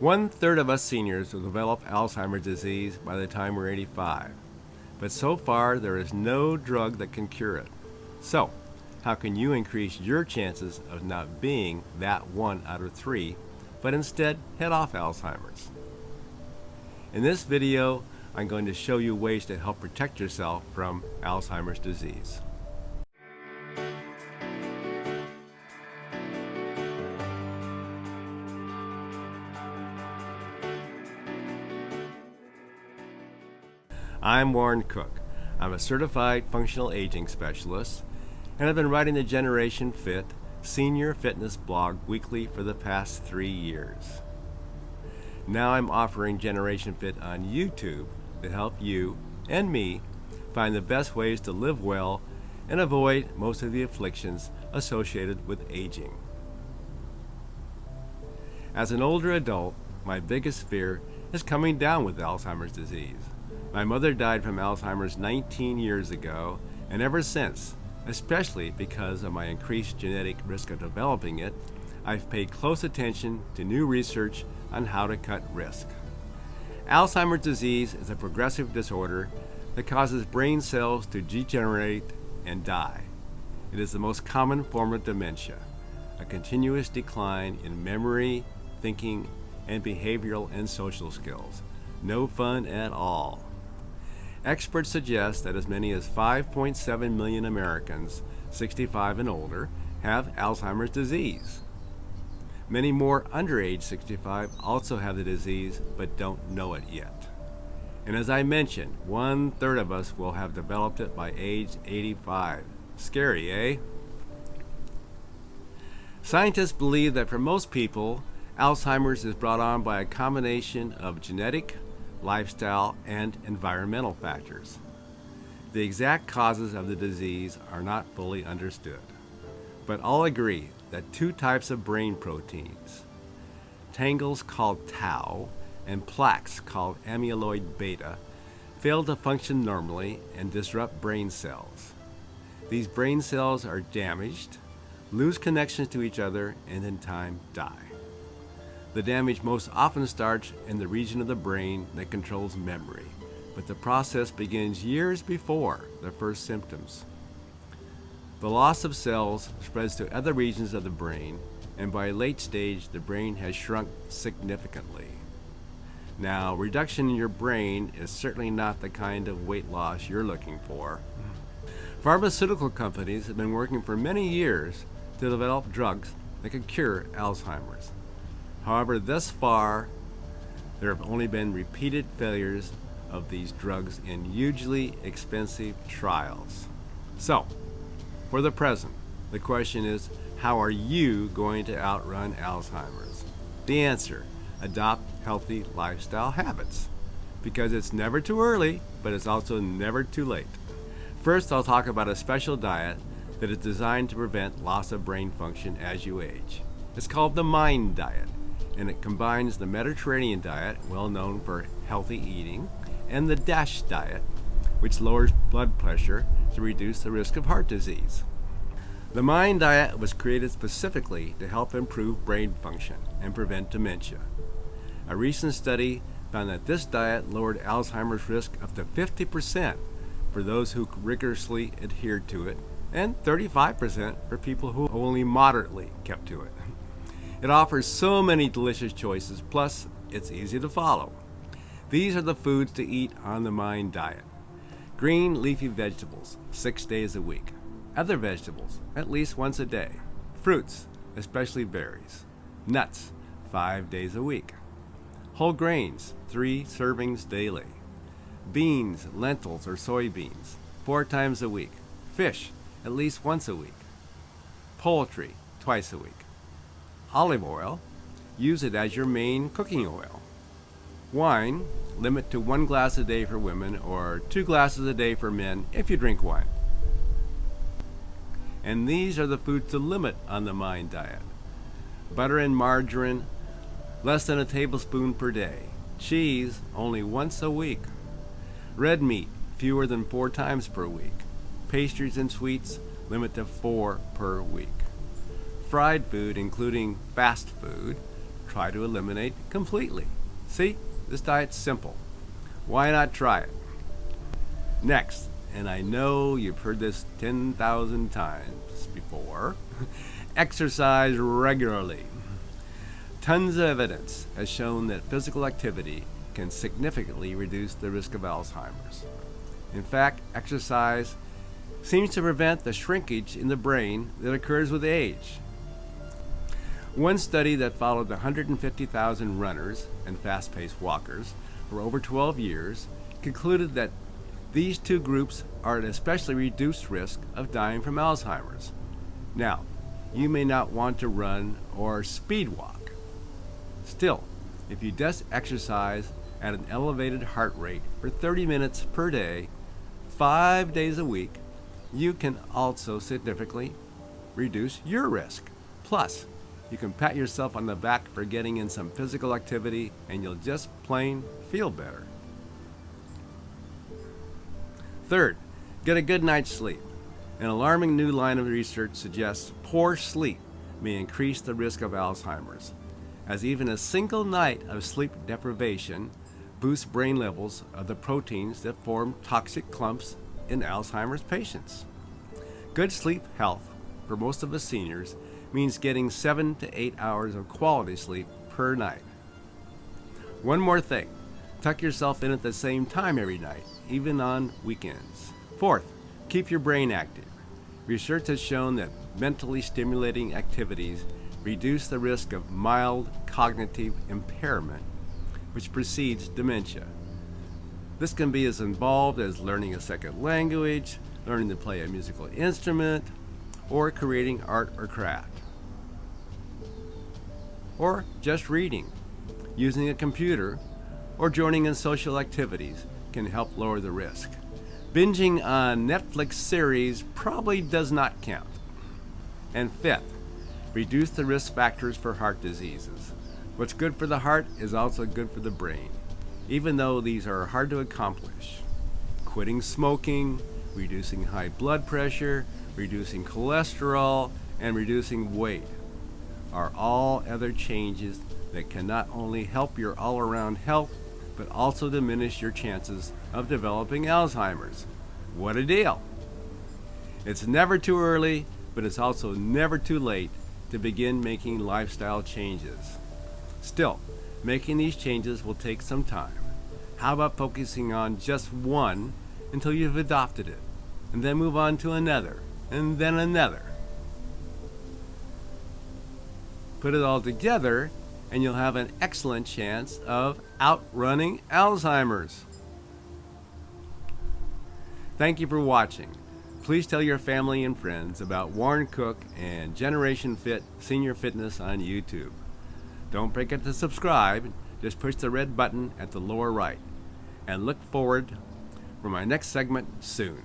1/3 of us seniors will develop Alzheimer's disease by the time we're 85. But so far, there is no drug that can cure it. So, how can you increase your chances of not being that 1 out of 3, but instead head off Alzheimer's? In this video, I'm going to show you ways to help protect yourself from Alzheimer's disease. I'm Warren Cook. I'm a certified functional aging specialist, and I've been writing the Generation Fit senior fitness blog weekly for the past 3 years. Now I'm offering Generation Fit on YouTube to help you and me find the best ways to live well and avoid most of the afflictions associated with aging. As an older adult, my biggest fear is coming down with Alzheimer's disease. My mother died from Alzheimer's 19 years ago, and ever since, especially because of my increased genetic risk of developing it, I've paid close attention to new research on how to cut risk. Alzheimer's disease is a progressive disorder that causes brain cells to degenerate and die. It is the most common form of dementia, a continuous decline in memory, thinking, and behavioral and social skills. No fun at all. Experts suggest that as many as 5.7 million Americans 65 and older have Alzheimer's disease. Many more under age 65 also have the disease but don't know it yet. And as I mentioned, 1/3 of us will have developed it by age 85. Scary, eh? Scientists believe that for most people, Alzheimer's is brought on by a combination of genetic, lifestyle, and environmental factors. The exact causes of the disease are not fully understood, but all agree that 2 types of brain proteins, tangles called tau and plaques called amyloid beta, fail to function normally and disrupt brain cells. These brain cells are damaged, lose connections to each other, and in time die. The damage most often starts in the region of the brain that controls memory, but the process begins years before the first symptoms. The loss of cells spreads to other regions of the brain, and by late stage, the brain has shrunk significantly. Now, reduction in your brain is certainly not the kind of weight loss you're looking for. Pharmaceutical companies have been working for many years to develop drugs that could cure Alzheimer's. However, thus far, there have only been repeated failures of these drugs in hugely expensive trials. So, for the present, the question is, how are you going to outrun Alzheimer's? The answer, adopt healthy lifestyle habits, because it's never too early, but it's also never too late. First, I'll talk about a special diet that is designed to prevent loss of brain function as you age. It's called the MIND diet, and it combines the Mediterranean diet, well known for healthy eating, and the DASH diet, which lowers blood pressure to reduce the risk of heart disease. The MIND diet was created specifically to help improve brain function and prevent dementia. A recent study found that this diet lowered Alzheimer's risk up to 50% for those who rigorously adhered to it, and 35% for people who only moderately kept to it. It offers so many delicious choices, plus it's easy to follow. These are the foods to eat on the MIND diet. Green leafy vegetables, 6 days a week. Other vegetables, at least once a day. Fruits, especially berries. Nuts, 5 days a week. Whole grains, 3 servings daily. Beans, lentils, or soybeans, 4 times a week. Fish, at least once a week. Poultry, twice a week. Olive oil, use it as your main cooking oil. Wine, limit to 1 glass a day for women or 2 glasses a day for men if you drink wine. And these are the foods to limit on the MIND diet. Butter and margarine, less than a tablespoon per day. Cheese, only once a week. Red meat, fewer than 4 times per week. Pastries and sweets, limit to 4 per week. Fried food, including fast food, try to eliminate completely. See, this diet's simple. Why not try it? Next, and I know you've heard this 10,000 times before, exercise regularly. Tons of evidence has shown that physical activity can significantly reduce the risk of Alzheimer's. In fact, exercise seems to prevent the shrinkage in the brain that occurs with age. One study that followed 150,000 runners and fast-paced walkers for over 12 years concluded that these two groups are at especially reduced risk of dying from Alzheimer's. Now, you may not want to run or speed walk. Still, if you just exercise at an elevated heart rate for 30 minutes per day, 5 days a week, you can also significantly reduce your risk. Plus, you can pat yourself on the back for getting in some physical activity and you'll just plain feel better. Third, get a good night's sleep. An alarming new line of research suggests poor sleep may increase the risk of Alzheimer's, as even a single night of sleep deprivation boosts brain levels of the proteins that form toxic clumps in Alzheimer's patients. Good sleep health for most of us seniors means getting 7 to 8 hours of quality sleep per night. One more thing, tuck yourself in at the same time every night, even on weekends. Fourth, keep your brain active. Research has shown that mentally stimulating activities reduce the risk of mild cognitive impairment, which precedes dementia. This can be as involved as learning a second language, learning to play a musical instrument, or creating art or craft. Or just reading, using a computer, or joining in social activities can help lower the risk. Binging on Netflix series probably does not count. And fifth, reduce the risk factors for heart diseases. What's good for the heart is also good for the brain, even though these are hard to accomplish. Quitting smoking, reducing high blood pressure, reducing cholesterol, and reducing weight are all other changes that can not only help your all-around health, but also diminish your chances of developing Alzheimer's. What a deal! It's never too early, but it's also never too late to begin making lifestyle changes. Still, making these changes will take some time. How about focusing on just one until you've adopted it, and then move on to another, and then another? Put it all together, and you'll have an excellent chance of outrunning Alzheimer's. Thank you for watching. Please tell your family and friends about Warren Cook and Generation Fit Senior Fitness on YouTube. Don't forget to subscribe. Just push the red button at the lower right. And look forward for my next segment soon.